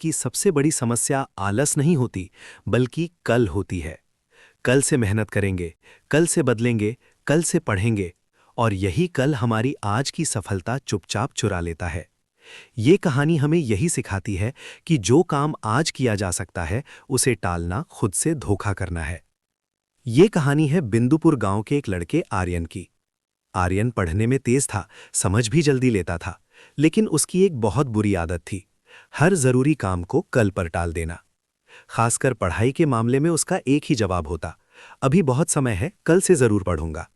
कि सबसे बड़ी समस्या आलस नहीं होती, बल्कि कल होती है। कल से मेहनत करेंगे, कल से बदलेंगे, कल से पढ़ेंगे, और यही कल हमारी आज की सफलता चुपचाप चुरा लेता है। ये कहानी हमें यही सिखाती है कि जो काम आज किया जा सकता है, उसे टालना खुद से धोखा करना है। ये कहानी है बिंदुपुर गांव के एक लड़के आर्यन की। आर्यन पढ़ने में तेज था, समझ भी जल्दी लेता था, लेकिन उसकी एक बहुत बुरी आदत थी, हर जरूरी काम को कल पर टाल देना। खासकर पढ़ाई के मामले में उसका एक ही जवाब होता, अभी बहुत समय है, कल से जरूर पढ़ूंगा।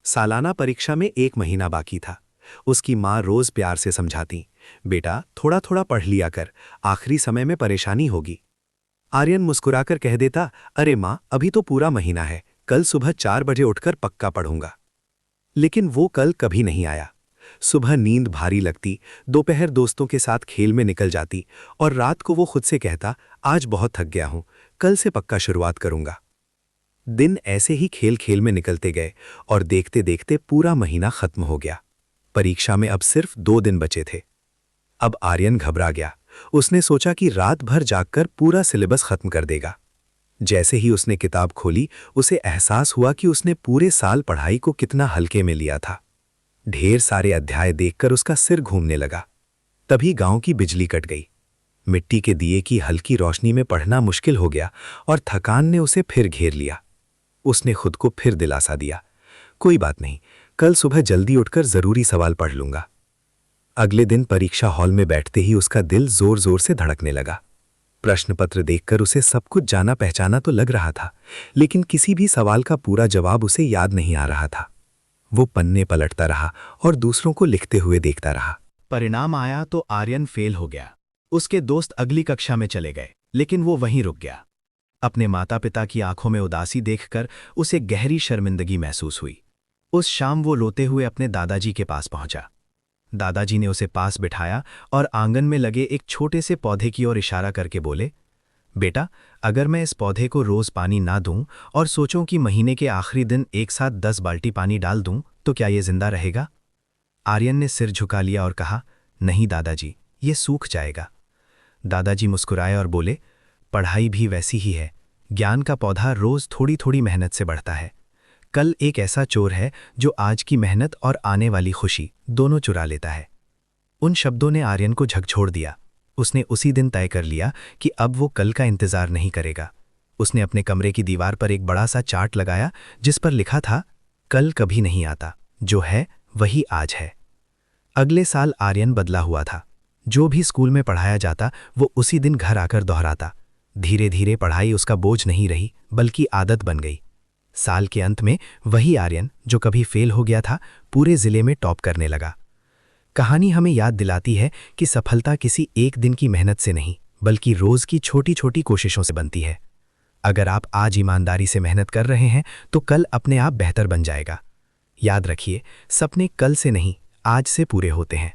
सालाना परीक्षा में 1 महीना बाकी था। उसकी माँ रोज प्यार से समझाती, बेटा थोड़ा थोड़ा पढ़ लिया कर, आखिरी समय में परेशानी होगी। आर्यन मुस्कुराकर कह देता, अरे माँ, अभी तो पूरा महीना है, कल सुबह 4 बजे उठकर पक्का पढ़ूंगा। लेकिन वो कल कभी नहीं आया। सुबह नींद भारी लगती, दोपहर दोस्तों के साथ खेल में निकल जाती, और रात को वो खुद से कहता, आज बहुत थक गया हूं, कल से पक्का शुरुआत करूंगा। दिन ऐसे ही खेल खेल में निकलते गए, और देखते देखते पूरा महीना खत्म हो गया। परीक्षा में अब सिर्फ 2 दिन बचे थे। अब आर्यन घबरा गया। उसने सोचा कि रात भर जागकर पूरा सिलेबस खत्म कर देगा। जैसे ही उसने किताब खोली, उसे एहसास हुआ कि उसने पूरे साल पढ़ाई को कितना हल्के में लिया था। ढेर सारे अध्याय देखकर उसका सिर घूमने लगा। तभी गांव की बिजली कट गई। मिट्टी के दिए की हल्की रोशनी में पढ़ना मुश्किल हो गया, और थकान ने उसे फिर घेर लिया। उसने खुद को फिर दिलासा दिया, कोई बात नहीं, कल सुबह जल्दी उठकर जरूरी सवाल पढ़ लूंगा। अगले दिन परीक्षा हॉल में बैठते ही उसका दिल जोर जोर से धड़कने लगा। प्रश्न पत्र देखकर उसे सब कुछ जाना पहचाना तो लग रहा था, लेकिन किसी भी सवाल का पूरा जवाब उसे याद नहीं आ रहा था। वो पन्ने पलटता रहा और दूसरों को लिखते हुए देखता रहा। परिणाम आया तो आर्यन फेल हो गया। उसके दोस्त अगली कक्षा में चले गए, लेकिन वो वहीं रुक गया। अपने माता पिता की आंखों में उदासी देखकर उसे गहरी शर्मिंदगी महसूस हुई। उस शाम वो रोते हुए अपने दादाजी के पास पहुंचा। दादाजी ने उसे पास बिठाया और आंगन में लगे एक छोटे से पौधे की ओर इशारा करके बोले, बेटा, अगर मैं इस पौधे को रोज पानी ना दूं और सोचूं कि महीने के आखिरी दिन एक साथ 10 बाल्टी पानी डाल दूं, तो क्या ये जिंदा रहेगा? आर्यन ने सिर झुका लिया और कहा, नहीं दादाजी, ये सूख जाएगा। दादाजी मुस्कुराए और बोले, पढ़ाई भी वैसी ही है, ज्ञान का पौधा रोज थोड़ी थोड़ी मेहनत से बढ़ता है। कल एक ऐसा चोर है जो आज की मेहनत और आने वाली खुशी दोनों चुरा लेता है। उन शब्दों ने आर्यन को झकझोर दिया। उसने उसी दिन तय कर लिया कि अब वो कल का इंतजार नहीं करेगा। उसने अपने कमरे की दीवार पर एक बड़ा सा चार्ट लगाया, जिस पर लिखा था, कल कभी नहीं आता, जो है वही आज है। अगले साल आर्यन बदला हुआ था। जो भी स्कूल में पढ़ाया जाता वो उसी दिन घर आकर दोहराता। धीरे धीरे पढ़ाई उसका बोझ नहीं रही, बल्कि आदत बन गई। साल के अंत में वही आर्यन जो कभी फेल हो गया था, पूरे जिले में टॉप करने लगा। कहानी हमें याद दिलाती है कि सफलता किसी एक दिन की मेहनत से नहीं, बल्कि रोज की छोटी छोटी कोशिशों से बनती है। अगर आप आज ईमानदारी से मेहनत कर रहे हैं, तो कल अपने आप बेहतर बन जाएगा। याद रखिए, सपने कल से नहीं, आज से पूरे होते हैं।